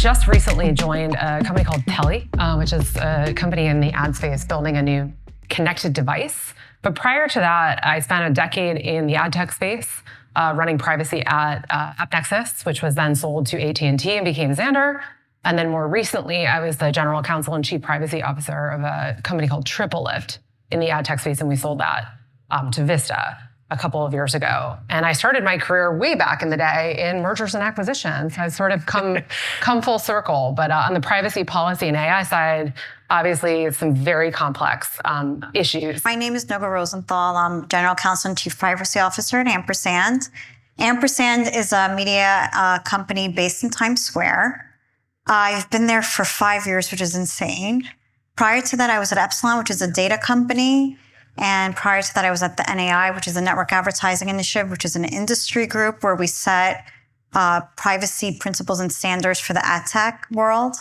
just recently joined a company called Telly, which is a company in the ad space building a new connected device. But prior to that, I spent a decade in the ad tech space, running privacy at AppNexus, which was then sold to AT&T and became Xandr. And then more recently, I was the general counsel and chief privacy officer of a company called TripleLift in the ad tech space, and we sold that to Vista a couple of years ago. And I started my career way back in the day in mergers and acquisitions. I've sort of come full circle. But on the privacy policy and AI side, obviously some very complex issues. My name is Noga Rosenthal. I'm general counsel and chief privacy officer at Ampersand. Ampersand is a media company based in Times Square. I've been there for 5 years, which is insane. Prior to that, I was at Epsilon, which is a data company. And prior to that, I was at the NAI, which is the Network Advertising Initiative, which is an industry group where we set privacy principles and standards for the ad tech world.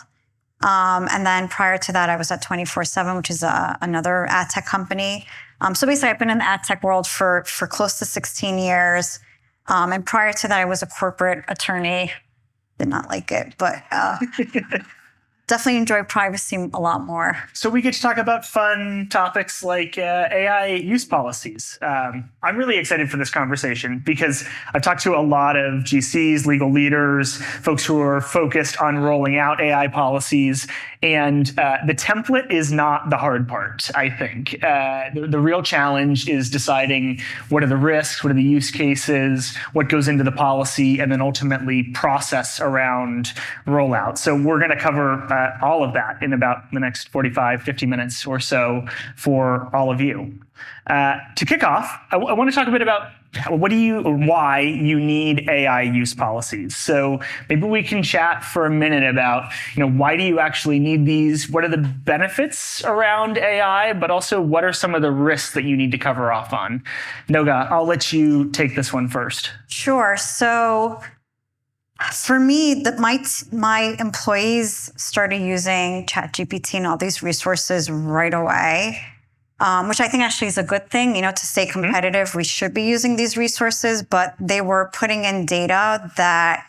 And then prior to that, I was at 24/7, which is another ad tech company. So basically, I've been in the ad tech world for close to 16 years. And prior to that, I was a corporate attorney. Did not like it, but definitely enjoy privacy a lot more. So we get to talk about fun topics like AI use policies. I'm really excited for this conversation because I've talked to a lot of GCs, legal leaders, folks who are focused on rolling out AI policies. And the template is not the hard part, I think. The real challenge is deciding what are the risks, what are the use cases, what goes into the policy, and then ultimately process around rollout. So we're going to cover all of that in about the next 45, 50 minutes or so for all of you. To kick off, I want to talk a bit about why you need AI use policies. So maybe we can chat for a minute about, why do you actually need these? What are the benefits around AI, but also what are some of the risks that you need to cover off on? Noga, I'll let you take this one first. Sure. So for me, my employees started using ChatGPT and all these resources right away. Which I think actually is a good thing, to stay competitive. We should be using these resources, but they were putting in data that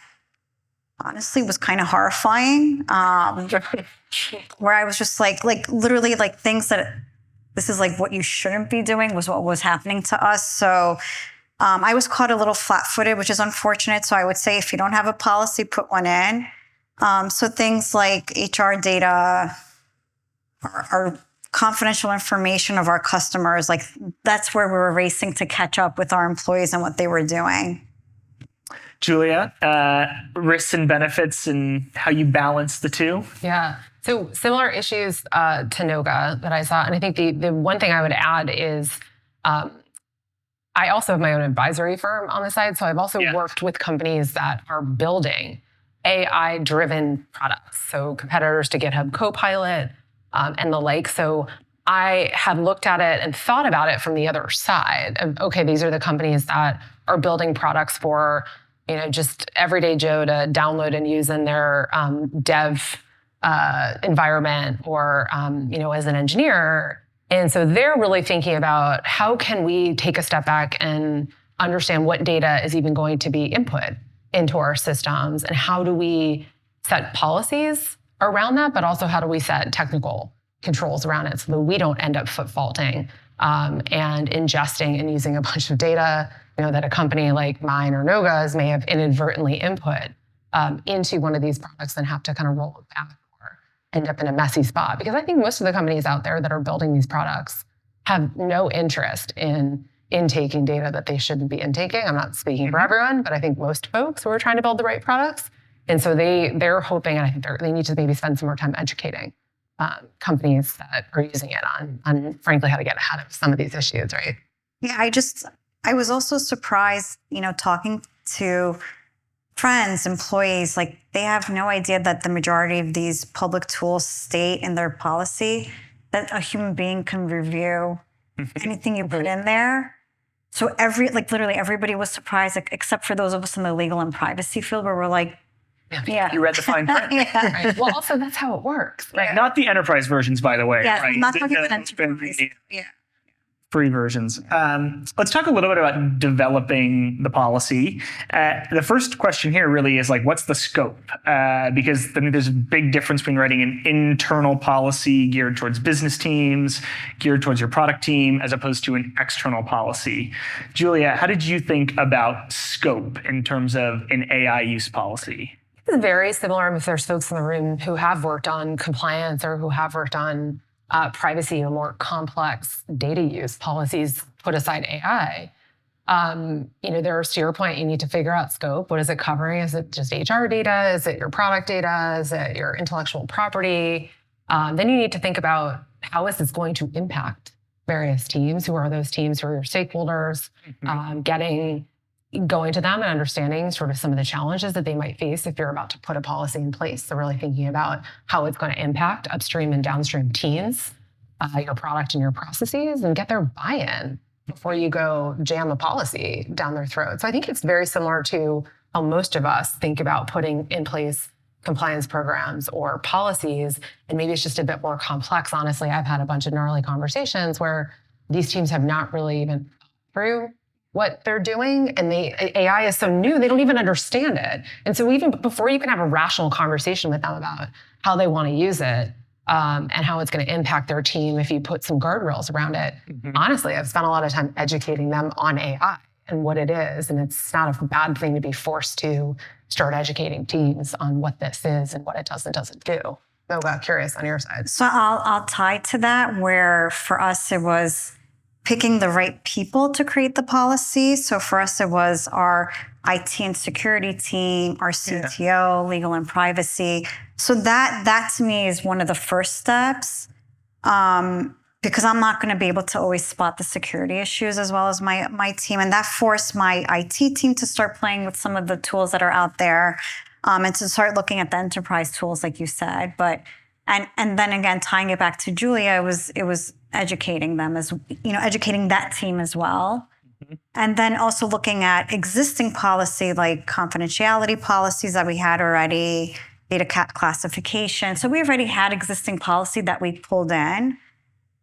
honestly was kind of horrifying. Where I was just like literally things that this is like what you shouldn't be doing was what was happening to us. So I was caught a little flat-footed, which is unfortunate. So I would say if you don't have a policy, put one in. So things like HR data are confidential information of our customers, that's where we were racing to catch up with our employees and what they were doing. Julia, risks and benefits and how you balance the two? Yeah. So similar issues to Noga that I saw. And I think the one thing I would add is I also have my own advisory firm on the side. So I've also worked with companies that are building AI-driven products. So competitors to GitHub Copilot, and the like. So I have looked at it and thought about it from the other side of, okay, these are the companies that are building products for, just everyday Joe to download and use in their dev environment or, as an engineer. And so they're really thinking about how can we take a step back and understand what data is even going to be input into our systems and how do we set policies around that, but also how do we set technical controls around it so that we don't end up foot faulting and ingesting and using a bunch of data, that a company like mine or Noga's may have inadvertently input into one of these products and have to kind of roll it back or end up in a messy spot. Because I think most of the companies out there that are building these products have no interest in intaking data that they shouldn't be intaking. I'm not speaking for everyone, but I think most folks who are trying to build the right products. And so they're hoping, and I think they need to maybe spend some more time educating companies that are using it on frankly how to get ahead of some of these issues, right? Yeah, I was also surprised, talking to friends, employees, they have no idea that the majority of these public tools state in their policy that a human being can review anything you put in there. So literally everybody was surprised, except for those of us in the legal and privacy field where we're like, yeah. You read the fine print. Right. Well, also that's how it works, right? Not the enterprise versions, by the way. Yeah, right? not talking about enterprise. Yeah. Free versions. Let's talk a little bit about developing the policy. The first question here really is like, what's the scope? Because there's a big difference between writing an internal policy geared towards business teams, geared towards your product team, as opposed to an external policy. Julia, how did you think about scope in terms of an AI use policy? It's very similar if there's folks in the room who have worked on compliance or who have worked on privacy or more complex data use policies, put aside AI. There's, to your point, you need to figure out scope. What is it covering? Is it just HR data? Is it your product data? Is it your intellectual property? Then you need to think about how is this going to impact various teams? Who are those teams? Who are your stakeholders? Going to them and understanding sort of some of the challenges that they might face if you're about to put a policy in place. So really thinking about how it's going to impact upstream and downstream teams, your product and your processes, and get their buy-in before you go jam a policy down their throat. So I think it's very similar to how most of us think about putting in place compliance programs or policies, and maybe it's just a bit more complex. Honestly, I've had a bunch of gnarly conversations where these teams have not really even thought through what they're doing, and AI is so new, they don't even understand it. And so even before you can have a rational conversation with them about how they want to use it, and how it's going to impact their team if you put some guardrails around it, honestly, I've spent a lot of time educating them on AI and what it is, and it's not a bad thing to be forced to start educating teams on what this is and what it does and doesn't do. Noga, curious on your side. So I'll tie to that, where for us it was picking the right people to create the policy. So for us, it was our IT and security team, our CTO, legal and privacy. So that to me is one of the first steps, because I'm not going to be able to always spot the security issues as well as my team. And that forced my IT team to start playing with some of the tools that are out there, and to start looking at the enterprise tools, like you said. But and then again, tying it back to Julia, it was educating them, as educating that team as well. And then also looking at existing policy, like confidentiality policies that we had already, data classification. So we already had existing policy that we pulled in.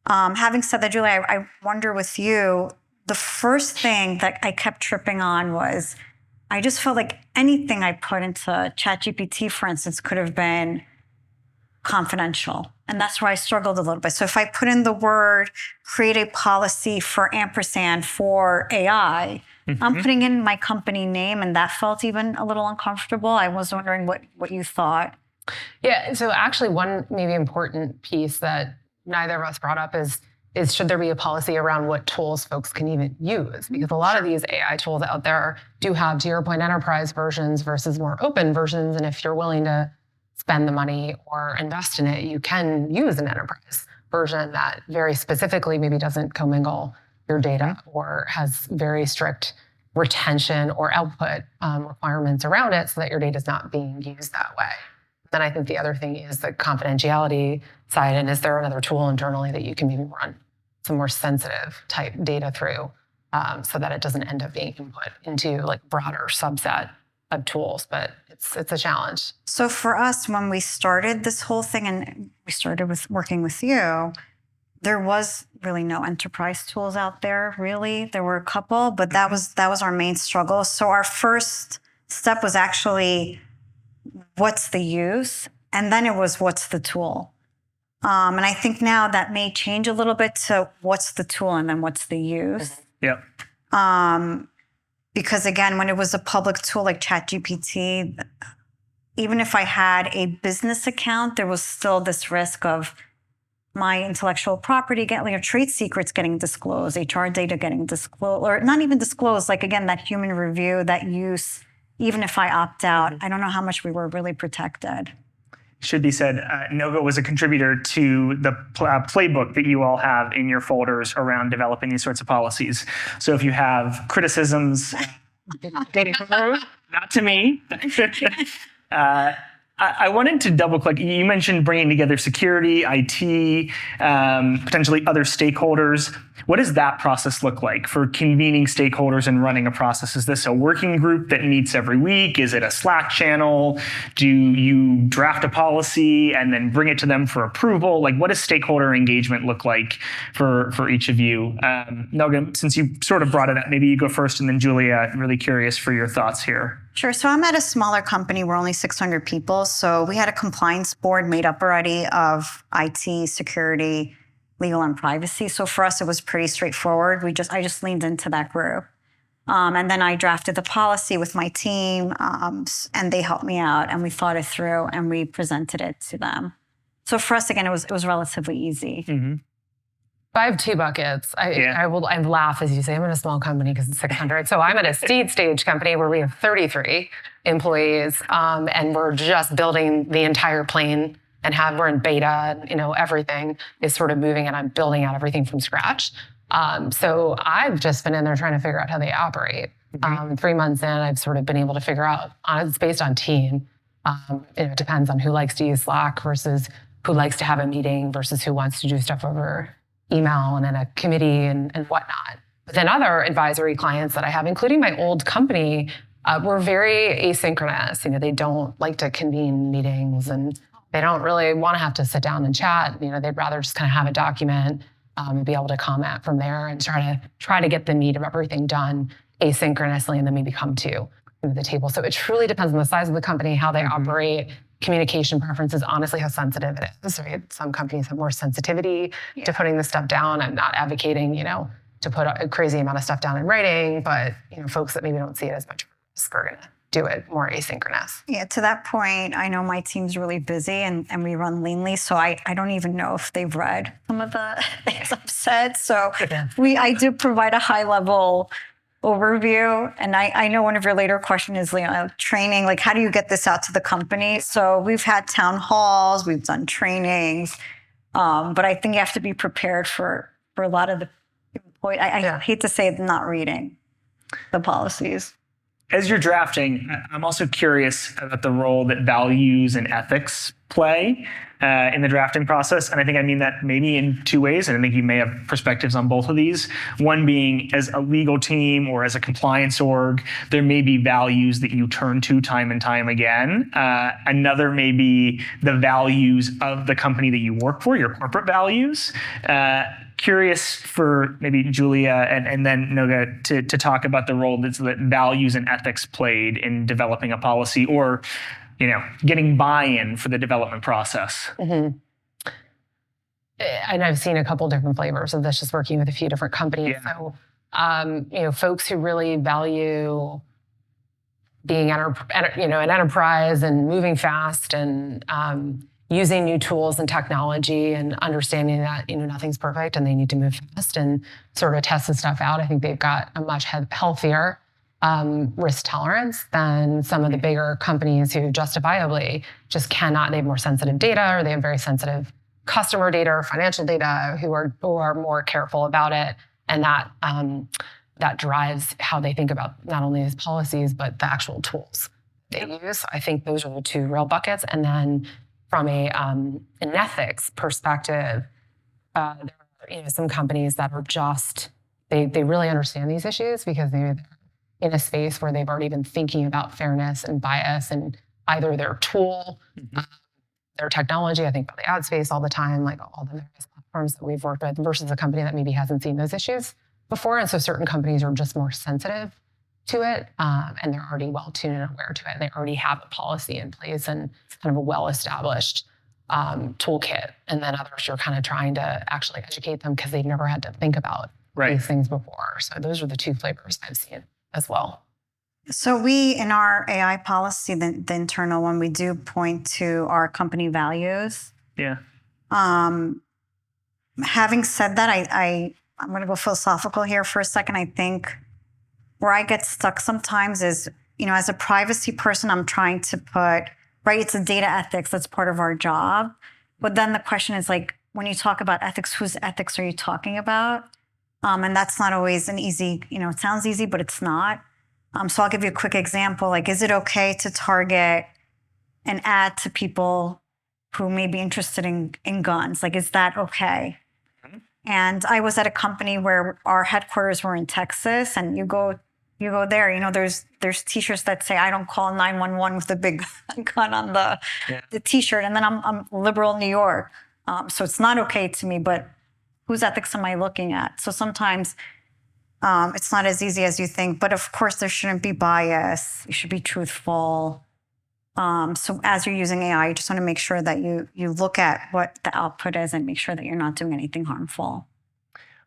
Having said that, Julia, I wonder with you, the first thing that I kept tripping on was I just felt like anything I put into ChatGPT, for instance, could have been confidential. And that's where I struggled a little bit. So if I put in the word, create a policy for Ampersand for AI, I'm putting in my company name, and that felt even a little uncomfortable. I was wondering what you thought. Yeah, so actually one maybe important piece that neither of us brought up is should there be a policy around what tools folks can even use? Because a lot of these AI tools out there do have, to your point, enterprise versions versus more open versions. And if you're willing to spend the money or invest in it, you can use an enterprise version that very specifically maybe doesn't commingle your data or has very strict retention or output requirements around it so that your data is not being used that way. Then I think the other thing is the confidentiality side. And is there another tool internally that you can maybe run some more sensitive type data through, so that it doesn't end up being input into like broader subset of tools? But it's a challenge. So for us, when we started this whole thing and we started with working with you, there was really no enterprise tools out there, really. There were a couple, but that was our main struggle. So our first step was actually, what's the use? And then it was, what's the tool? And I think now that may change a little bit to what's the tool and then what's the use. Yep. Because again, when it was a public tool like ChatGPT, even if I had a business account, there was still this risk of my intellectual property, trade secrets getting disclosed, HR data getting disclosed, or not even disclosed, like again, that human review, that use, even if I opt out, I don't know how much we were really protected. Should be said, Noga was a contributor to the playbook that you all have in your folders around developing these sorts of policies. So if you have criticisms, not to me. I wanted to double click. You mentioned bringing together security, IT, potentially other stakeholders. What does that process look like for convening stakeholders and running a process? Is this a working group that meets every week? Is it a Slack channel? Do you draft a policy and then bring it to them for approval? Like, what does stakeholder engagement look like for each of you? Noga, since you sort of brought it up, maybe you go first, and then Julia, I'm really curious for your thoughts here. Sure. So I'm at a smaller company. We're only 600 people. So we had a compliance board made up already of IT, security, legal, and privacy. So for us, it was pretty straightforward. I just leaned into that group. And then I drafted the policy with my team, and they helped me out, and we thought it through, and we presented it to them. So for us, again, it was relatively easy. Mm-hmm. I have two buckets. I laugh as you say, I'm in a small company because it's 600. So I'm at a seed stage company where we have 33 employees, and we're just building the entire plane and we're in beta, everything is sort of moving, and I'm building out everything from scratch. So I've just been in there trying to figure out how they operate. 3 months in, I've sort of been able to figure out, it's based on team. It depends on who likes to use Slack versus who likes to have a meeting versus who wants to do stuff over email and in a committee and whatnot. But then other advisory clients that I have, including my old company, were very asynchronous. They don't like to convene meetings, and they don't really want to have to sit down and chat. They'd rather just kind of have a document and be able to comment from there and try to get the meat of everything done asynchronously, and then maybe come to the table. So it truly depends on the size of the company, how they operate, communication preferences, honestly, how sensitive it is. Right? Some companies have more sensitivity to putting this stuff down. I'm not advocating, to put a crazy amount of stuff down in writing, but folks that maybe don't see it as much risk are gonna do it more asynchronous. Yeah, to that point, I know my team's really busy and we run leanly, so I don't even know if they've read some of the things I've said. So I do provide a high level overview. And I know one of your later questions is training, like how do you get this out to the company? So we've had town halls, we've done trainings, but I think you have to be prepared for a lot of the employees. I hate to say it, not reading the policies. As you're drafting, I'm also curious about the role that values and ethics play in the drafting process. And I think I mean that maybe in two ways. And I think you may have perspectives on both of these. One being as a legal team or as a compliance org, there may be values that you turn to time and time again. Another may be the values of the company that you work for, your corporate values. Curious for maybe Julia and then Noga to talk about the role that values and ethics played in developing a policy or, getting buy-in for the development process. Mm-hmm. And I've seen a couple different flavors of this, just working with a few different companies. So, folks who really value being an enterprise and moving fast and using new tools and technology and understanding that, nothing's perfect and they need to move fast and sort of test this stuff out. I think they've got a much healthier risk tolerance than some of the bigger companies who justifiably just cannot. They have more sensitive data, or they have very sensitive customer data or financial data who are more careful about it. And that drives how they think about not only these policies, but the actual tools they use. I think those are the two real buckets. And then from an ethics perspective, there are some companies that are just, they really understand these issues because they're in a space where they've already been thinking about fairness and bias in either their tool, their technology. I think about the ad space all the time, like all the various platforms that we've worked with versus a company that maybe hasn't seen those issues before. And so certain companies are just more sensitive to it, and they're already well-tuned and aware to it, and they already have a policy in place and kind of a well-established toolkit. And then others, you're kind of trying to actually educate them because they've never had to think about these things before. So those are the two flavors I've seen as well. So we, in our AI policy, the internal one, we do point to our company values. Yeah. Having said that, I'm going to go philosophical here for a second. I think where I get stuck sometimes is, as a privacy person, I'm trying to put, it's a data ethics, that's part of our job. But then the question is when you talk about ethics, whose ethics are you talking about? And that's not always an easy, it sounds easy, but it's not. So I'll give you a quick example. Is it okay to target an ad to people who may be interested in guns? Is that okay? And I was at a company where our headquarters were in Texas, and you go there, there's t-shirts that say, "I don't call 911" with a big gun on the t-shirt. And then I'm liberal New York. So it's not okay to me, but whose ethics am I looking at? So sometimes it's not as easy as you think, but of course there shouldn't be bias. You should be truthful. So as you're using AI, you just want to make sure that you look at what the output is and make sure that you're not doing anything harmful.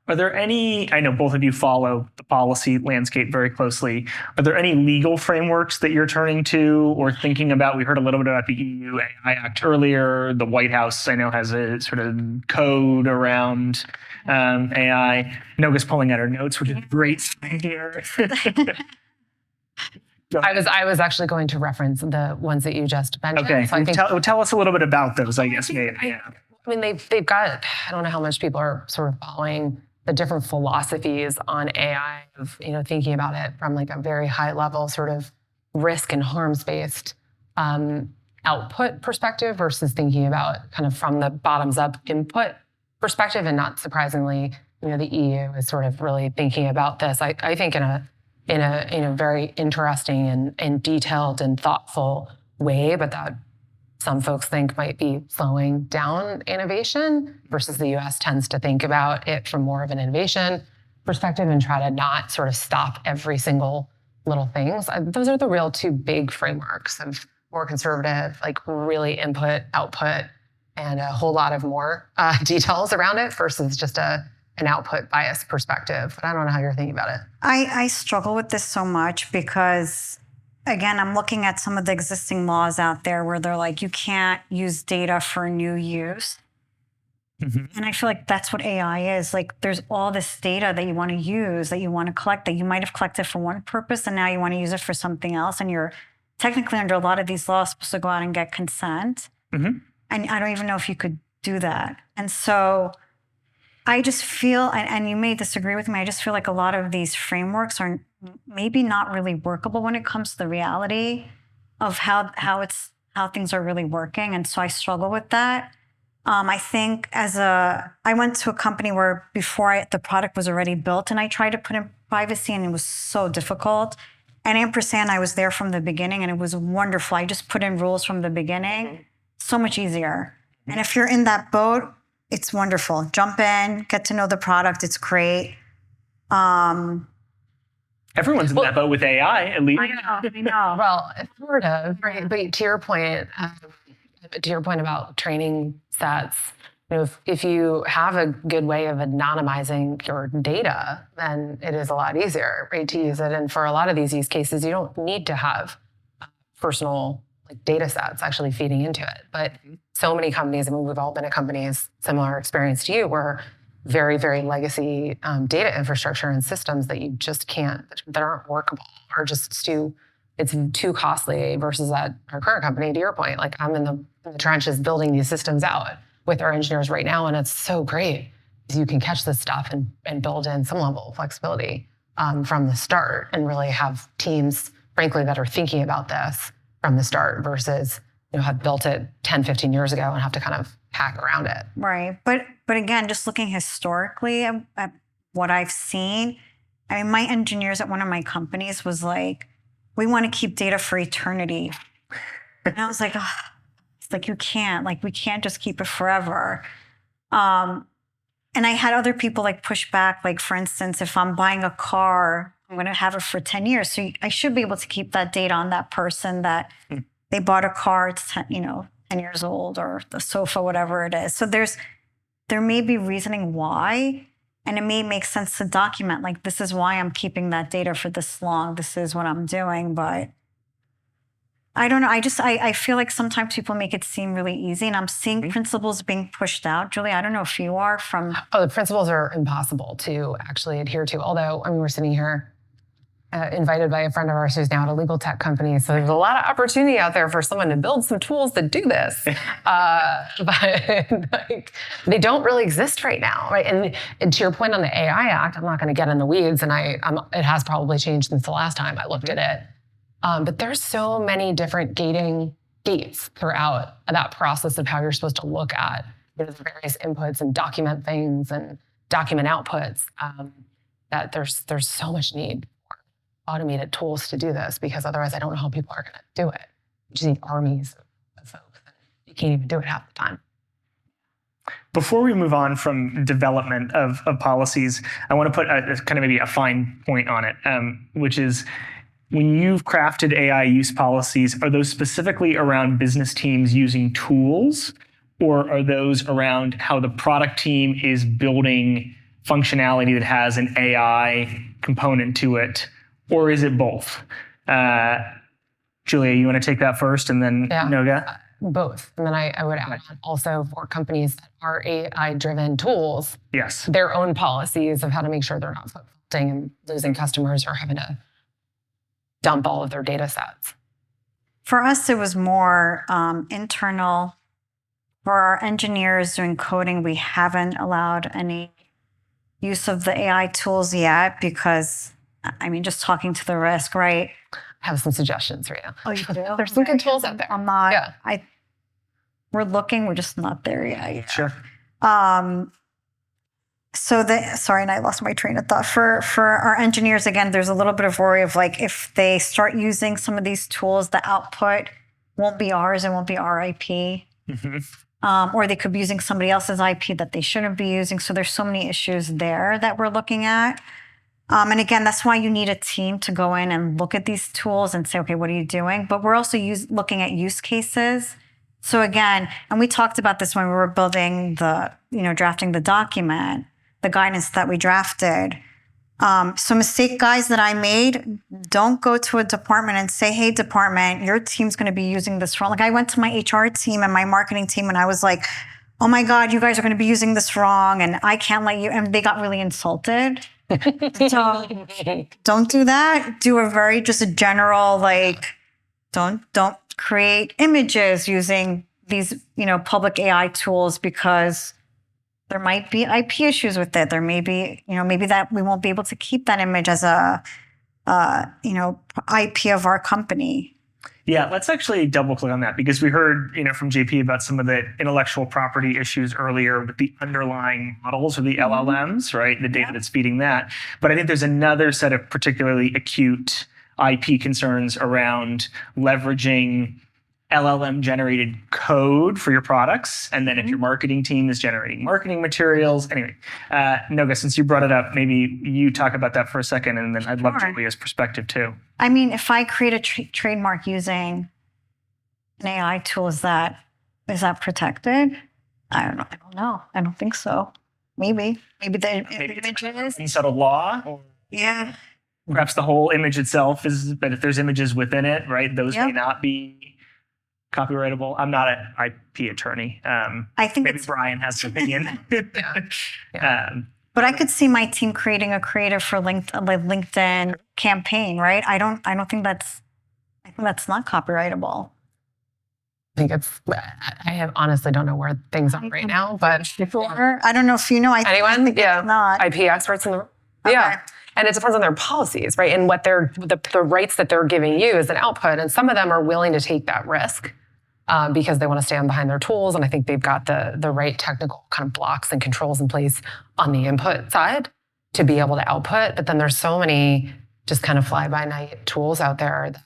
Are there any, I know both of you follow the policy landscape very closely. Are there any legal frameworks that you're turning to or thinking about? We heard a little bit about the EU AI Act earlier. The White House, I know, has a sort of code around AI. Noga's pulling out her notes, which is great here. I was actually going to reference the ones that you just mentioned. Okay, So I think, tell us a little bit about those, I guess, maybe. I mean, they've got, I don't know how much people are sort of following the different philosophies on AI of, thinking about it from like a very high level sort of risk and harms-based output perspective versus thinking about kind of from the bottoms up input perspective. And not surprisingly, the EU is sort of really thinking about this, I think in a very interesting and detailed and thoughtful way, but that some folks think might be slowing down innovation versus the US tends to think about it from more of an innovation perspective and try to not sort of stop every single little thing. So those are the real two big frameworks of more conservative, like really input, output, and a whole lot of more details around it versus just an output bias perspective. But I don't know how you're thinking about it. I struggle with this so much because, again, I'm looking at some of the existing laws out there where they're like, you can't use data for new use. Mm-hmm. And I feel like that's what AI is. Like, there's all this data that you want to use, that you want to collect, that you might have collected for one purpose, and now you want to use it for something else. And you're technically under a lot of these laws supposed to go out and get consent. Mm-hmm. And I don't even know if you could do that. And so I just feel, and you may disagree with me, I just feel like a lot of these frameworks are maybe not really workable when it comes to the reality of how things are really working. And so I struggle with that. I think I went to a company where before the product was already built, and I tried to put in privacy, and it was so difficult. And Ampersand, I was there from the beginning, and it was wonderful. I just put in rules from the beginning. So much easier. And if you're in that boat, it's wonderful. Jump in, get to know the product. It's great. Everyone's in that boat with AI, at least. I know. Well, sort of, right? But to your point about training sets, if you have a good way of anonymizing your data, then it is a lot easier, right, to use it. And for a lot of these use cases, you don't need to have personal data sets actually feeding into it. But so many companies, we've all been at companies, similar experience to you, where very, very legacy data infrastructure and systems that you just can't, that aren't workable, or just it's too costly versus at our current company, to your point. Like, I'm in the trenches building these systems out with our engineers right now, and it's so great because you can catch this stuff and build in some level of flexibility from the start and really have teams, frankly, that are thinking about this from the start versus have built it 10, 15 years ago and have to kind of hack around it. Right. But again, just looking historically at what I've seen, I mean, my engineers at one of my companies was like, we want to keep data for eternity. And I was like, oh, it's like, you can't, we can't just keep it forever. And I had other people push back, for instance, if I'm buying a car, I'm going to have it for 10 years. So I should be able to keep that data on that person that they bought a car, it's 10 years old, or the sofa, whatever it is. So there may be reasoning why, and it may make sense to document, this is why I'm keeping that data for this long. This is what I'm doing. But I don't know. I feel like sometimes people make it seem really easy, and I'm seeing principles being pushed out. Julie, I don't know if you are from... Oh, the principles are impossible to actually adhere to. Although, we're sitting here invited by a friend of ours who's now at a legal tech company. So there's a lot of opportunity out there for someone to build some tools that do this. But they don't really exist right now, right? And to your point on the AI Act, I'm not going to get in the weeds, and it has probably changed since the last time I looked at it. But there's so many different gates throughout that process of how you're supposed to look at the various inputs and document things and document outputs, that there's so much need for automated tools to do this, because otherwise I don't know how people are going to do it. You just need armies of folks. You can't even do it half the time. Before we move on from development of policies, I want to put a kind of maybe a fine point on it, which is when you've crafted AI use policies, are those specifically around business teams using tools, or are those around how the product team is building functionality that has an AI component to it, or is it both? Julia, you want to take that first, and then Noga? Both. And then I would add on also for companies that are AI-driven tools, yes, their own policies of how to make sure they're not faulting and losing customers or having to dump all of their data sets. For us, it was more internal. For our engineers doing coding, we haven't allowed any use of the AI tools yet because, I mean, just talking to the risk, right? I have some suggestions for you. Oh, you do? There's some good tools out there. I'm not. Yeah. We're looking. We're just not there yet. Sure. Sorry, and I lost my train of thought. For our engineers, again, there's a little bit of worry of like if they start using some of these tools, the output won't be ours. It won't be our IP. Mm-hmm. Or they could be using somebody else's IP that they shouldn't be using. So there's so many issues there that we're looking at. And again, that's why you need a team to go in and look at these tools and say, okay, what are you doing? But we're also looking at use cases. So again, and we talked about this when we were building drafting the document, the guidance that we drafted. So mistake, guys, that I made, don't go to a department and say, hey, department, your team's going to be using this wrong. Like I went to my HR team and my marketing team and I was like, oh my God, you guys are going to be using this wrong. And I can't let you, and they got really insulted. So don't do that. Do just a general, like, don't create images using these, public AI tools because there might be IP issues with it. There may be, maybe that we won't be able to keep that image as a, IP of our company. Yeah, let's actually double click on that because we heard, from JP about some of the intellectual property issues earlier with the underlying models or the LLMs, right? The data that's feeding that. But I think there's another set of particularly acute IP concerns around leveraging LLM generated code for your products. And then if your marketing team is generating marketing materials. Anyway, Noga, since you brought it up, maybe you talk about that for a second, and then I'd love Julia's perspective too. I mean, if I create a trademark using an AI tool, is that protected? I don't know. I don't think so. Maybe the image is unsettled law. Or perhaps the whole image itself is, but if there's images within it, right, those may not be copyrightable. I'm not an IP attorney. I think maybe Brian has an opinion. But I could see my team creating a creative for LinkedIn campaign, right? I think that's not copyrightable. I honestly don't know where things are right now, but I don't know if you know. Anyone? It's not. IP experts in the room. Yeah. And it depends on their policies, right? And what the rights that they're giving you as an output. And some of them are willing to take that risk because they want to stand behind their tools. And I think they've got the right technical kind of blocks and controls in place on the input side to be able to output. But then there's so many just kind of fly-by-night tools out there that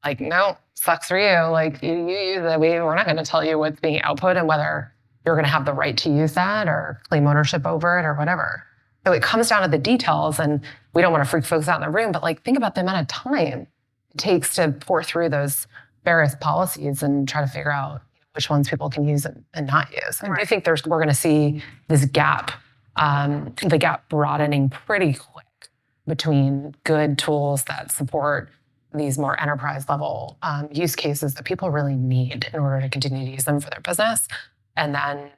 like, no, sucks for you. Like you use it. We're not going to tell you what's being output and whether you're going to have the right to use that or claim ownership over it or whatever. So it comes down to the details, and we don't want to freak folks out in the room, but like think about the amount of time it takes to pour through those various policies and try to figure out which ones people can use and not use. And I think we're going to see this gap, the gap broadening pretty quick between good tools that support these more enterprise level use cases that people really need in order to continue to use them for their business, and then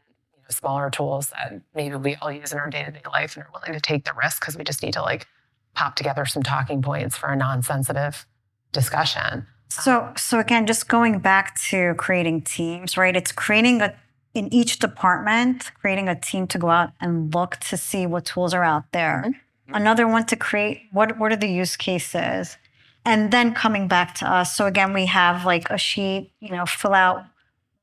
smaller tools that maybe we all use in our day-to-day life and are willing to take the risk because we just need to like pop together some talking points for a non-sensitive discussion. So again, just going back to creating teams, right? It's creating in each department, creating a team to go out and look to see what tools are out there. Mm-hmm. Another one to create what are the use cases, and then coming back to us. So again, we have like a sheet, fill out.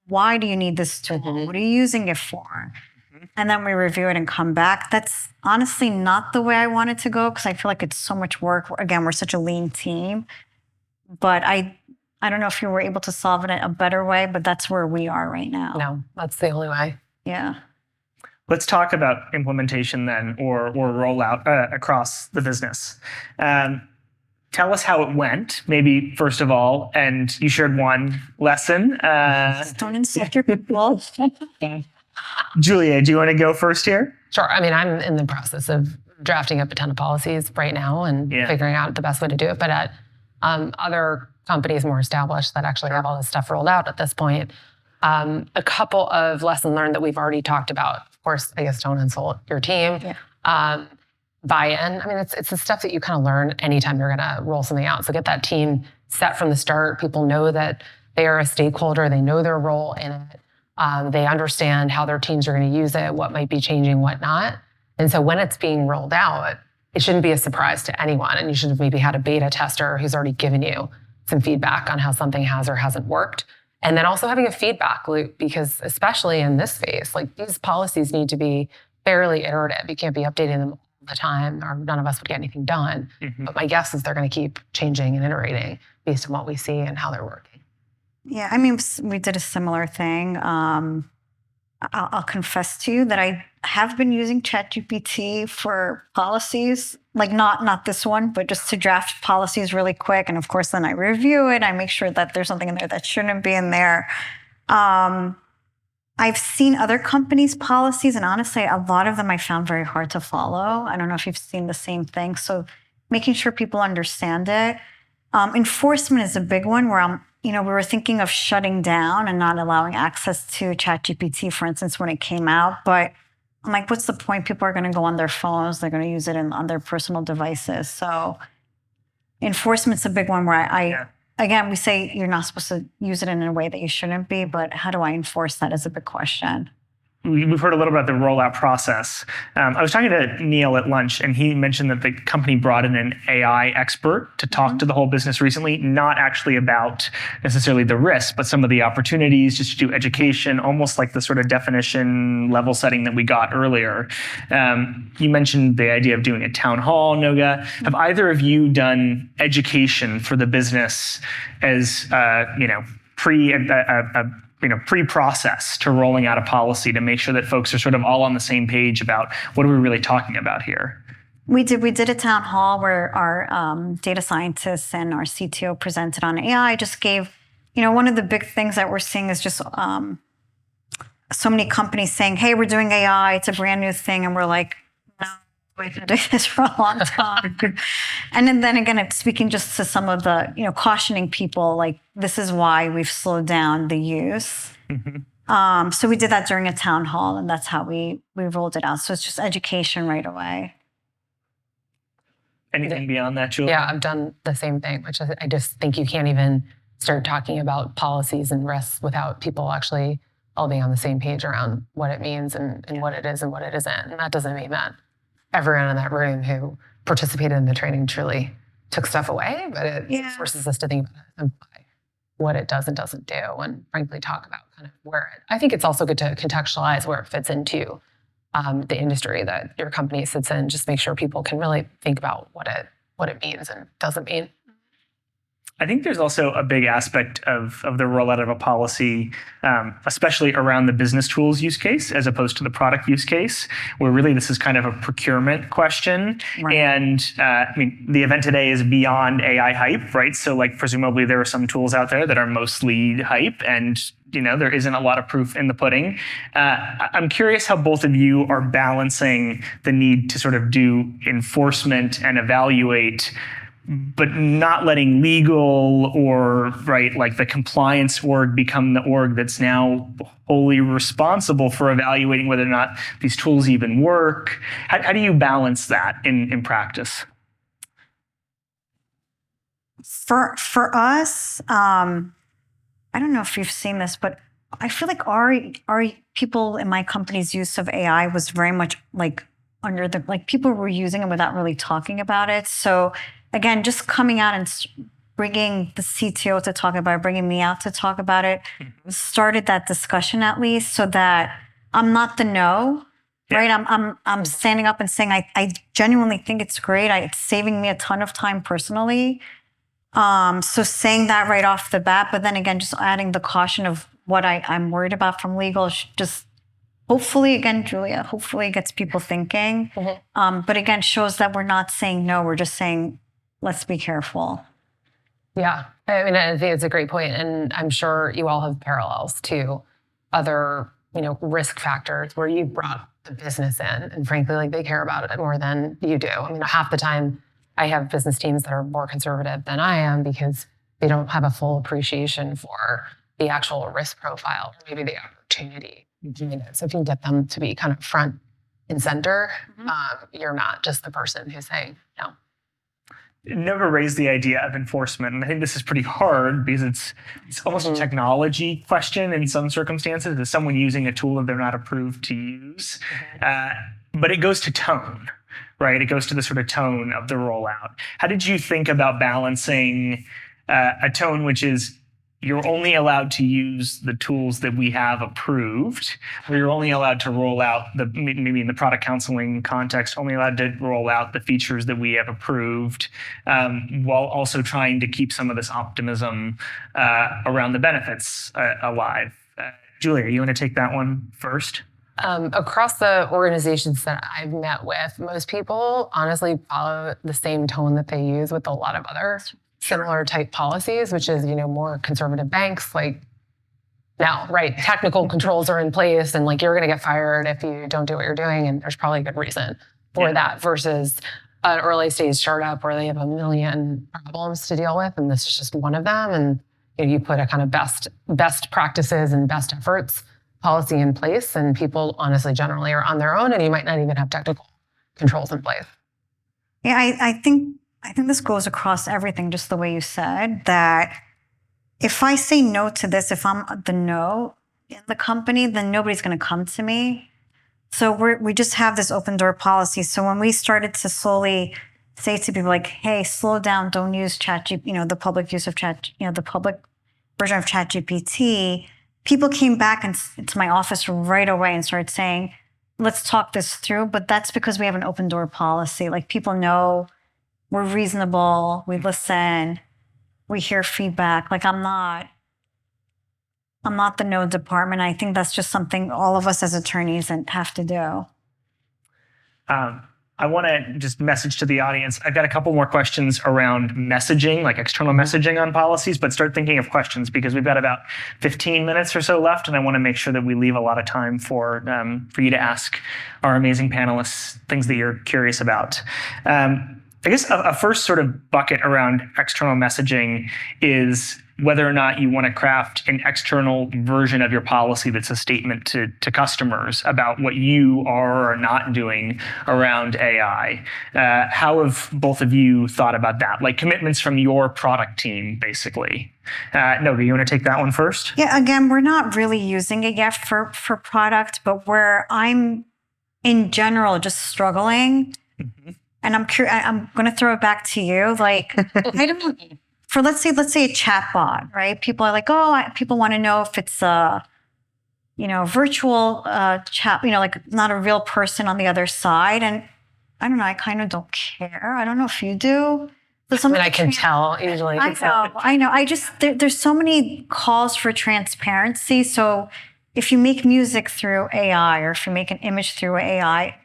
Why do you need this tool? Mm-hmm. What are you using it for? Mm-hmm. and then we review it and come back. That's honestly not the way I want it to go because I feel like it's so much work. Again, we're such a lean team. But I don't know if you were able to solve it in a better way, but that's where we are right now. No, that's the only way. Yeah. Let's talk about implementation then, or rollout across the business. Tell us how it went, maybe first of all, and you shared one lesson. Don't insult your people. Julia, do you want to go first here? Sure. I mean, I'm in the process of drafting up a ton of policies right now and figuring out the best way to do it. But at other companies more established that actually have all this stuff rolled out at this point, a couple of lessons learned that we've already talked about. Of course, I guess don't insult your team. Yeah. Buy-in. I mean, it's the stuff that you kind of learn anytime you're going to roll something out. So get that team set from the start. People know that they are a stakeholder. They know their role in it. They understand how their teams are going to use it, what might be changing, what not. And so when it's being rolled out, it shouldn't be a surprise to anyone. And you should have maybe had a beta tester who's already given you some feedback on how something has or hasn't worked. And then also having a feedback loop, because especially in this phase, like these policies need to be fairly iterative. You can't be updating them all the time or none of us would get anything done. But my guess is they're going to keep changing and iterating based on what we see and how they're working. Yeah, I mean, we did a similar thing. I'll confess to you that I have been using ChatGPT for policies, like not this one, but just to draft policies really quick. And of course, then I review it. I make sure that there's something in there that shouldn't be in there. I've seen other companies' policies, and honestly, a lot of them I found very hard to follow. I don't know if you've seen the same thing. So making sure people understand it. Enforcement is a big one where we were thinking of shutting down and not allowing access to ChatGPT, for instance, when it came out. But I'm like, what's the point? People are going to go on their phones. They're going to use it on their personal devices. So enforcement's a big one where again, we say you're not supposed to use it in a way that you shouldn't be, but how do I enforce that is a big question. We've heard a little about the rollout process. I was talking to Neil at lunch, and he mentioned that the company brought in an AI expert to talk to the whole business recently, not actually about necessarily the risk, but some of the opportunities, just to do education, almost like the sort of definition level setting that we got earlier. You mentioned the idea of doing a town hall, Noga. Have either of you done education for the business as pre-process to rolling out a policy to make sure that folks are sort of all on the same page about what are we really talking about here? We did a town hall where our data scientists and our CTO presented on AI. Just gave, one of the big things that we're seeing is just so many companies saying, hey, we're doing AI, it's a brand new thing. And we're like, no, we've been doing this for a long time. And then again, it's speaking just to some of the, cautioning people, like, this is why we've slowed down the use. So we did that during a town hall, and that's how we rolled it out. So it's just education right away. Anything beyond that, Julia? Yeah, I've done the same thing, which I just think you can't even start talking about policies and risks without people actually all being on the same page around what it means and what it is and what it isn't. And that doesn't mean that everyone in that room who participated in the training truly took stuff away, but it forces us to think about what it does and doesn't do, and frankly talk about kind of where I think it's also good to contextualize where it fits into the industry that your company sits in. Just make sure people can really think about what it means and doesn't mean. I think there's also a big aspect of the rollout of a policy, especially around the business tools use case as opposed to the product use case, where really this is kind of a procurement question. Right. And the event today is beyond AI hype, right? So like presumably there are some tools out there that are mostly hype, and there isn't a lot of proof in the pudding. I'm curious how both of you are balancing the need to sort of do enforcement and evaluate, but not letting legal or like the compliance org become the org that's now wholly responsible for evaluating whether or not these tools even work. How do you balance that in practice? For us, I don't know if you've seen this, but I feel like our people in my company's use of AI was very much like people were using it without really talking about it. So again, just coming out and bringing the CTO to talk about it, bringing me out to talk about it, started that discussion at least, so that I'm not the no, right? I'm standing up and saying, I genuinely think it's great. It's saving me a ton of time personally. So saying that right off the bat, but then again, just adding the caution of what I'm worried about from legal, just hopefully, again, Julia, hopefully it gets people thinking. But again, shows that we're not saying no, we're just saying, let's be careful. Yeah, I mean, I think it's a great point, and I'm sure you all have parallels to other, risk factors where you brought the business in, and frankly, like they care about it more than you do. I mean, half the time I have business teams that are more conservative than I am because they don't have a full appreciation for the actual risk profile, or maybe the opportunity. So if you can get them to be kind of front and center, you're not just the person who's saying no. Never raised the idea of enforcement. And I think this is pretty hard because it's almost a technology question in some circumstances. Is someone using a tool that they're not approved to use? But it goes to tone, right? It goes to the sort of tone of the rollout. How did you think about balancing a tone which is you're only allowed to use the tools that we have approved, or you're only allowed to roll out maybe in the product counseling context, only allowed to roll out the features that we have approved, while also trying to keep some of this optimism around the benefits alive. Julia, you want to take that one first? Across the organizations that I've met with, most people honestly follow the same tone that they use with a lot of other similar type policies, which is, more conservative banks. Like now, right, technical controls are in place and like you're going to get fired if you don't do what you're doing. And there's probably a good reason for that versus an early stage startup where they have a million problems to deal with. And this is just one of them. And you put a kind of best practices and best efforts policy in place, and people honestly generally are on their own, and you might not even have technical controls in place. Yeah, I think this goes across everything, just the way you said, that if I say no to this, if I'm the no in the company, then nobody's going to come to me. So we just have this open door policy. So when we started to slowly say to people like, hey, slow down, don't use ChatGPT, the public use of the public version of ChatGPT, people came back into my office right away and started saying, let's talk this through. But that's because we have an open door policy. Like people know we're reasonable, we listen, we hear feedback. Like I'm not the no department. I think that's just something all of us as attorneys have to do. I want to just message to the audience. I've got a couple more questions around messaging, like external messaging on policies, but start thinking of questions because we've got about 15 minutes or so left, and I want to make sure that we leave a lot of time for you to ask our amazing panelists things that you're curious about. I guess a first sort of bucket around external messaging is whether or not you want to craft an external version of your policy that's a statement to customers about what you are or are not doing around AI. How have both of you thought about that? Like commitments from your product team, basically. Noga, you want to take that one first? Yeah, again, we're not really using it yet for product, but where I'm in general just struggling, and I'm going to throw it back to you. Like, I don't... For let's say a chat bot, right? People are like, people want to know if it's a, virtual chat, like not a real person on the other side. And I don't know, I kind of don't care. I don't know if you do. I can tell usually. I know. There's so many calls for transparency. So if you make music through AI or if you make an image through AI,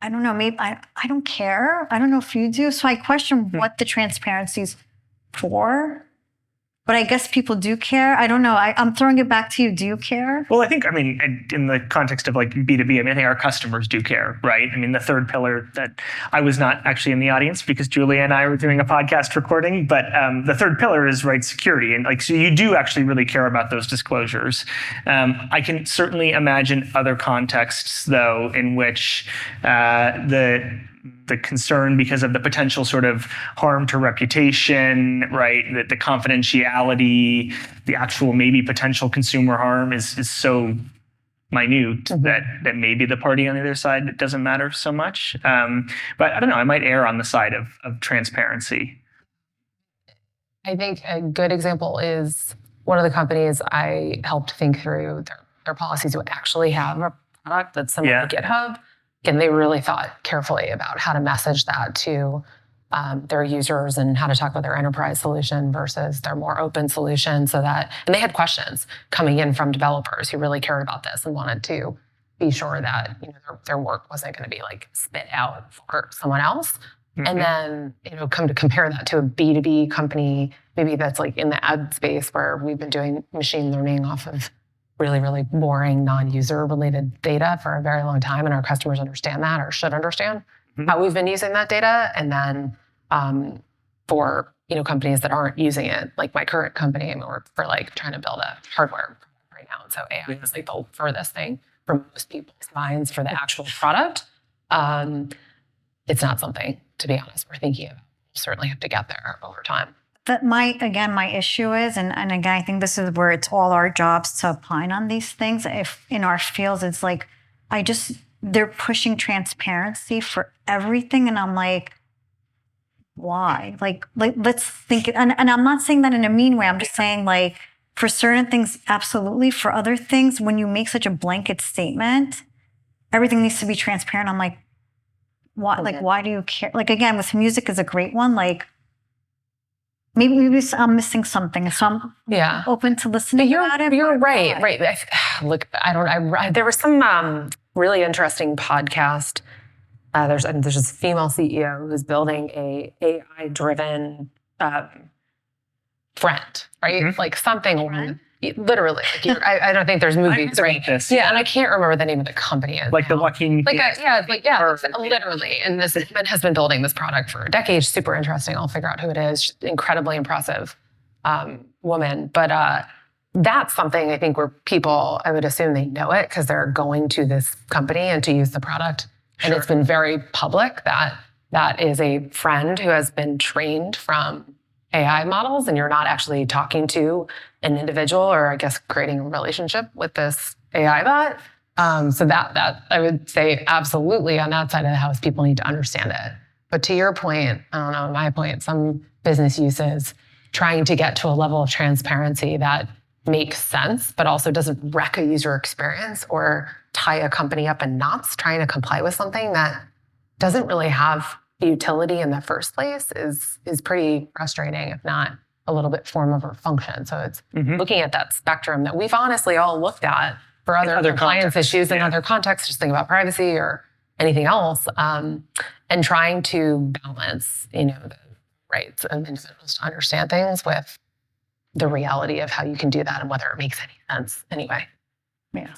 I don't know, maybe I don't care. I don't know if you do. So I question what the transparency's for, but I guess people do care. I don't know. I'm throwing it back to you. Do you care? Well, I think, in the context of like B2B, I think our customers do care, right? The third pillar that I was not actually in the audience because Julia and I were doing a podcast recording, but the third pillar is right security. And so you do actually really care about those disclosures. I can certainly imagine other contexts though, in which the concern because of the potential sort of harm to reputation, right? That the confidentiality, the actual maybe potential consumer harm is so minute that maybe the party on the other side, it doesn't matter so much. But I don't know, I might err on the side of transparency. I think a good example is one of the companies I helped think through their policies who actually have a product that's similar to GitHub. again, they really thought carefully about how to message that to their users and how to talk about their enterprise solution versus their more open solution and they had questions coming in from developers who really cared about this and wanted to be sure that their work wasn't going to be like spit out for someone else. And then, come to compare that to a B2B company, maybe that's like in the ad space where we've been doing machine learning off of really, really boring non-user related data for a very long time. And our customers understand that or should understand how we've been using that data. And then for, companies that aren't using it, like my current company, we're like trying to build a hardware right now. And so AI is like the furthest thing from most people's minds for the actual product. It's not something, to be honest, we're thinking of. We'll certainly have to get there over time. But my issue is, and again, I think this is where it's all our jobs to opine on these things. If in our fields, it's like, they're pushing transparency for everything. And I'm like, why? Like let's think it. And I'm not saying that in a mean way. I'm just saying like, for certain things, absolutely. For other things, when you make such a blanket statement, everything needs to be transparent. I'm like, why? Like, why do you care? Like, again, with music is a great one. Like, maybe I'm missing something, so I'm open to listening about it. You're right. Look, there was some really interesting podcast. There's this female CEO who's building a AI-driven friend, right? Like something. Literally, I don't think there's movies, right? Yeah, and I can't remember the name of the company. Like the Joaquin. Literally. And this woman has been building this product for decades. Super interesting. I'll figure out who it is. She's an incredibly impressive woman. But that's something I think where people, I would assume they know it because they're going to this company and to use the product. And it's been very public that is a friend who has been trained from AI models, and you're not actually talking to an individual or I guess creating a relationship with this AI bot. So that I would say absolutely on that side of the house, people need to understand it. But to your point, I don't know, my point, some business uses trying to get to a level of transparency that makes sense, but also doesn't wreck a user experience or tie a company up in knots trying to comply with something that doesn't really have utility in the first place is pretty frustrating, if not a little bit form over function. So it's looking at that spectrum that we've honestly all looked at for other compliance issues in other contexts, just think about privacy or anything else, and trying to balance, the rights of individuals to understand things with the reality of how you can do that and whether it makes any sense anyway. Yeah.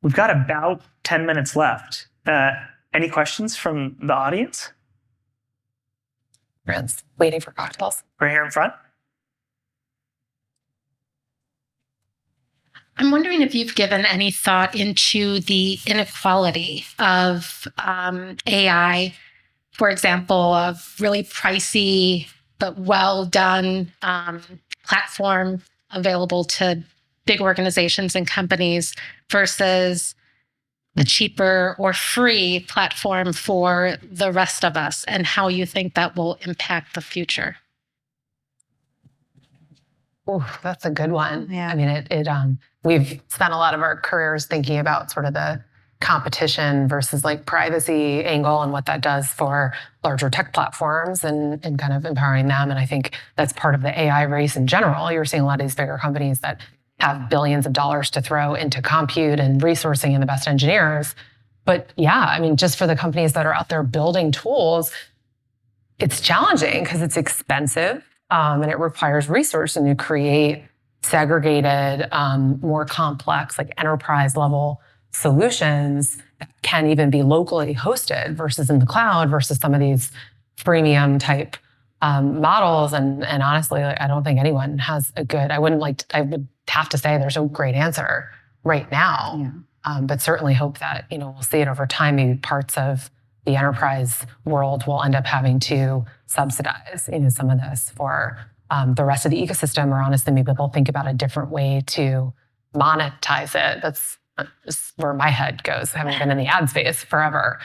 We've got about 10 minutes left. Any questions from the audience? Friends waiting for cocktails. Right here in front. I'm wondering if you've given any thought into the inequality of AI, for example, a really pricey but well done platform available to big organizations and companies versus the cheaper or free platform for the rest of us, and how you think that will impact the future. Oh, that's a good one. Yeah. I mean, we've spent a lot of our careers thinking about sort of the competition versus like privacy angle and what that does for larger tech platforms and kind of empowering them. And I think that's part of the AI race in general. You're seeing a lot of these bigger companies that have billions of dollars to throw into compute and resourcing and the best engineers. But yeah, I mean, just for the companies that are out there building tools, it's challenging because it's expensive and it requires resource and to create segregated, more complex, like enterprise level solutions that can even be locally hosted versus in the cloud versus some of these freemium type models. And honestly, like, I don't think anyone has I would have to say there's a great answer right now, but certainly hope that, we'll see it over time. Maybe parts of the enterprise world will end up having to subsidize, some of this for the rest of the ecosystem, or honestly, maybe they'll think about a different way to monetize it. That's where my head goes, having been in the ad space forever.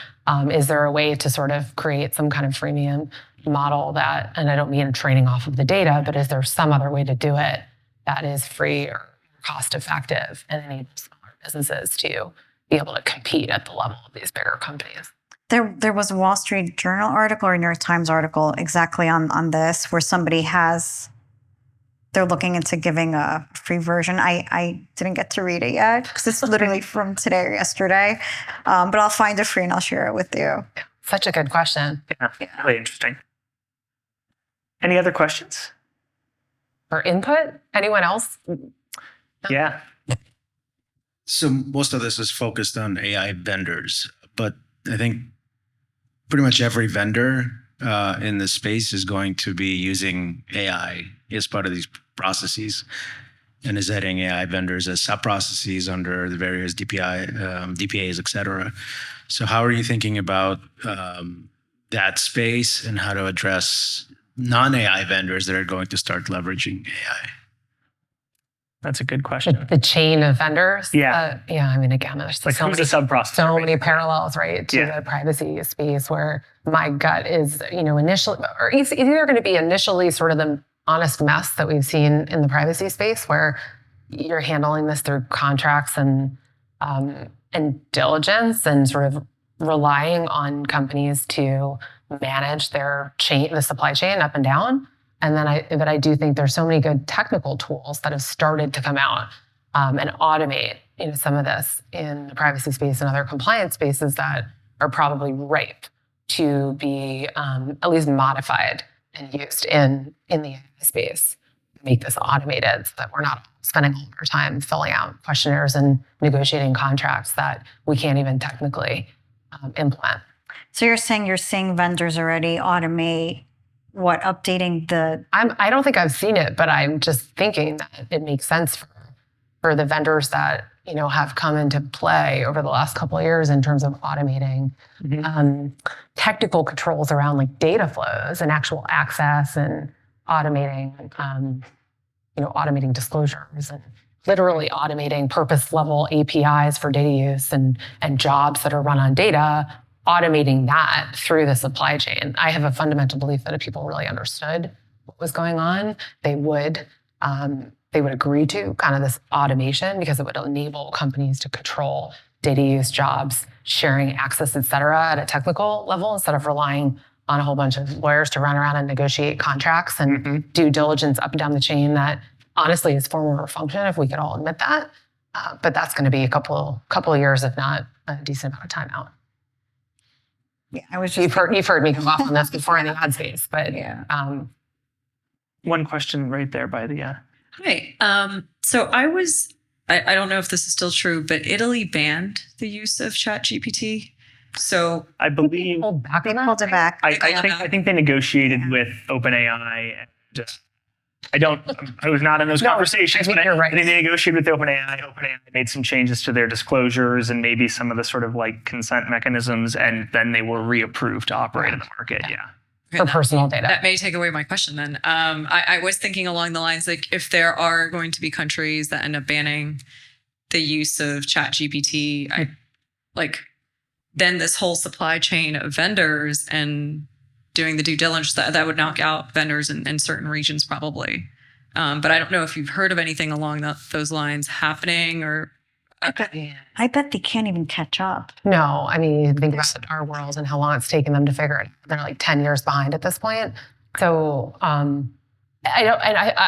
Is there a way to sort of create some kind of freemium model that, and I don't mean training off of the data, but is there some other way to do it that is free or cost effective and enables smaller businesses to be able to compete at the level of these bigger companies? There was a Wall Street Journal article or New York Times article exactly on this, where they're looking into giving a free version. I didn't get to read it yet because it's literally from today or yesterday. But I'll find it free and I'll share it with you. Such a good question. Yeah, really interesting. Any other questions? For input? Anyone else? Yeah. So most of this is focused on AI vendors, but I think pretty much every vendor in this space is going to be using AI as part of these processes and is adding AI vendors as sub-processes under the various DPAs, et cetera. So how are you thinking about that space and how to address non-AI vendors that are going to start leveraging AI? That's a good question. The chain of vendors. Yeah. I mean, again, there's Like who's a sub-processor? so many parallels, right, to the privacy space where my gut is, initially, or it's either going to be initially sort of the honest mess that we've seen in the privacy space where you're handling this through contracts and diligence and sort of relying on companies to manage their chain, the supply chain up and down. And then but I do think there's so many good technical tools that have started to come out and automate some of this in the privacy space and other compliance spaces that are probably ripe to be at least modified and used in the AI space. Make this automated so that we're not spending all our time filling out questionnaires and negotiating contracts that we can't even technically implement. So you're seeing vendors already automate updating the... I don't think I've seen it, but I'm just thinking that it makes sense for the vendors that have come into play over the last couple of years in terms of automating technical controls around like data flows and actual access and automating automating disclosures and literally automating purpose level APIs for data use and jobs that are run on data, automating that through the supply chain. I have a fundamental belief that if people really understood what was going on, they would agree to kind of this automation because it would enable companies to control data use, jobs, sharing access, et cetera, at a technical level instead of relying on a whole bunch of lawyers to run around and negotiate contracts and due diligence up and down the chain that honestly is form over function if we could all admit that. But that's going to be a couple of years, if not a decent amount of time out. Yeah, I was you've heard me go off on this before in the ad space, but one question right there by the Hi. So I don't know if this is still true, but Italy banned the use of ChatGPT. So I believe they pulled it back. I think they negotiated with OpenAI. I was not in those conversations, but you're right. They negotiated with OpenAI. OpenAI made some changes to their disclosures and maybe some of the sort of like consent mechanisms, and then they were reapproved to operate in the market. Yeah. For personal data. That may take away my question then. I was thinking along the lines like if there are going to be countries that end up banning the use of ChatGPT, then this whole supply chain of vendors and doing the due diligence that would knock out vendors in certain regions probably. But I don't know if you've heard of anything along those lines happening or. I bet they can't even catch up. No, I mean, you think about our world and how long it's taken them to figure it out. They're like 10 years behind at this point. So I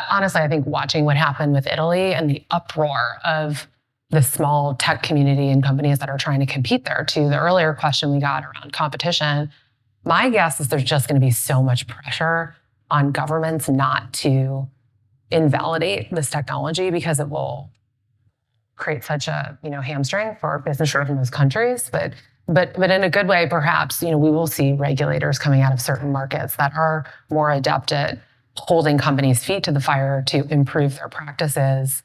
honestly, I think watching what happened with Italy and the uproar of the small tech community and companies that are trying to compete there, to the earlier question we got around competition, my guess is there's just going to be so much pressure on governments not to invalidate this technology because it will create such a hamstring for businesses in those countries. But in a good way, perhaps we will see regulators coming out of certain markets that are more adept at holding companies' feet to the fire to improve their practices.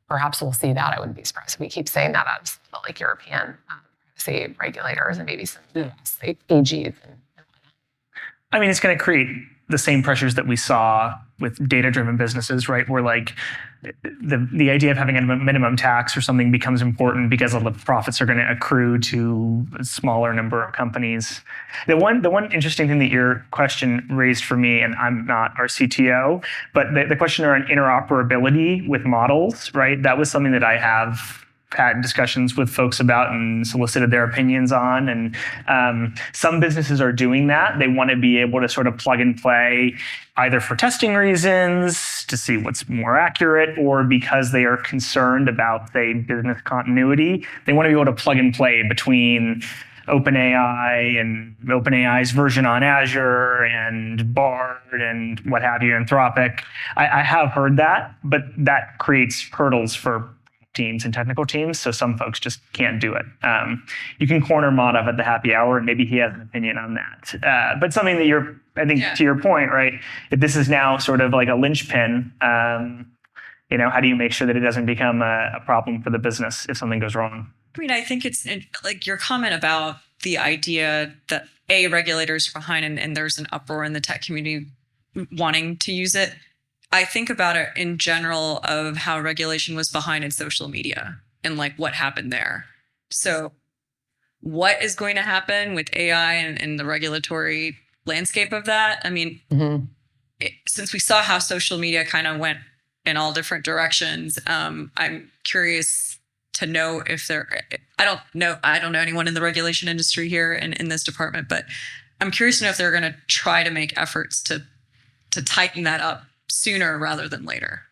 Perhaps we'll see that. I wouldn't be surprised if we keep saying that out of like European privacy regulators and maybe some US, like AGs and whatnot. I mean, it's going to create the same pressures that we saw with data-driven businesses, right? Where like the idea of having a minimum tax or something becomes important because all the profits are going to accrue to a smaller number of companies. The one interesting thing that your question raised for me, and I'm not our CTO, but the question around interoperability with models, right? That was something that I have had discussions with folks about and solicited their opinions on. And some businesses are doing that. They want to be able to sort of plug and play either for testing reasons to see what's more accurate or because they are concerned about, say, business continuity. They want to be able to plug and play between OpenAI and OpenAI's version on Azure and Bard and what have you, Anthropic. I have heard that, but that creates hurdles for teams and technical teams, so some folks just can't do it. You can corner Madhav at the happy hour, and maybe he has an opinion on that. But something that I think to your point, right, if this is now sort of like a linchpin, how do you make sure that it doesn't become a problem for the business if something goes wrong? I mean, I think it's like your comment about the idea that regulators are behind and there's an uproar in the tech community wanting to use it. I think about it in general of how regulation was behind in social media and like what happened there. So what is going to happen with AI and the regulatory landscape of that? I mean, since we saw how social media kind of went in all different directions, I'm curious to know if I don't know anyone in the regulation industry here in this department, but I'm curious to know if they're going to try to make efforts to tighten that up sooner rather than later.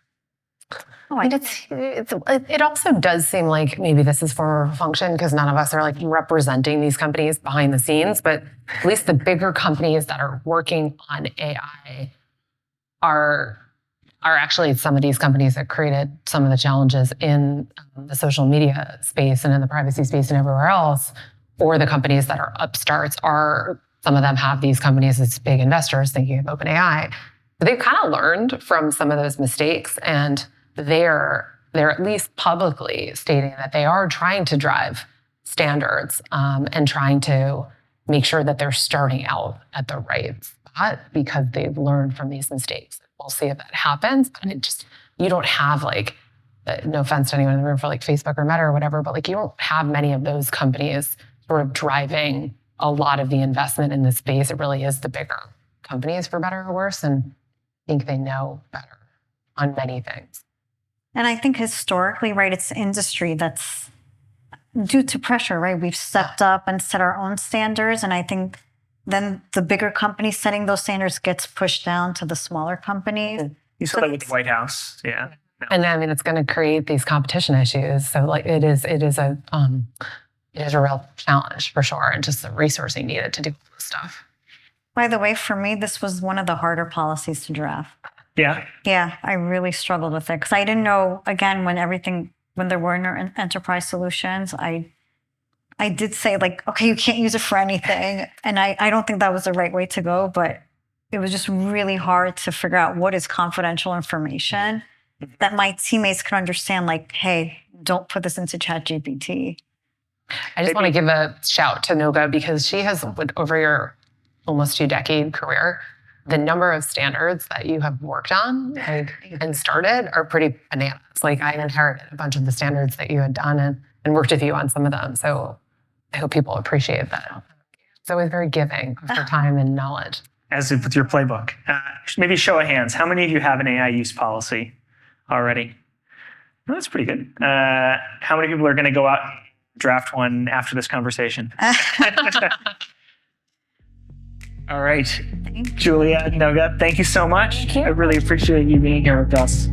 It also does seem like maybe this is form of function because none of us are like representing these companies behind the scenes, but at least the bigger companies that are working on AI are actually some of these companies that created some of the challenges in the social media space and in the privacy space and everywhere else, or the companies that are upstarts some of them have these companies as big investors thinking of OpenAI. But they've kind of learned from some of those mistakes, and they're at least publicly stating that they are trying to drive standards and trying to make sure that they're starting out at the right spot because they've learned from these mistakes. We'll see if that happens. But you don't have no offense to anyone in the room for like Facebook or Meta or whatever, but like you don't have many of those companies sort of driving a lot of the investment in this space. It really is the bigger companies, for better or worse, and I think they know better on many things. And I think historically, right, it's industry that's due to pressure, right? We've stepped up and set our own standards. And I think then the bigger companies setting those standards gets pushed down to the smaller companies. You saw that with the White House, yeah. And I mean, it's going to create these competition issues. So like it is a real challenge for sure, and just the resourcing needed to do all this stuff. By the way, for me, this was one of the harder policies to draft. Yeah? Yeah, I really struggled with it because I didn't know, again, when there were no enterprise solutions, I did say like, okay, you can't use it for anything. And I don't think that was the right way to go, but it was just really hard to figure out what is confidential information that my teammates could understand, like, hey, don't put this into ChatGPT. I just want to give a shout to Noga because she has, over your almost 2-decade career, the number of standards that you have worked on and started are pretty bananas. Like I inherited a bunch of the standards that you had done and worked with you on some of them. So I hope people appreciate that. It's always very giving of your time and knowledge. As with your playbook. Maybe show of hands. How many of you have an AI use policy already? Well, that's pretty good. How many people are going to go out and draft one after this conversation? All right. Julia, Noga, thank you so much. Thank you. I really appreciate you being here with us.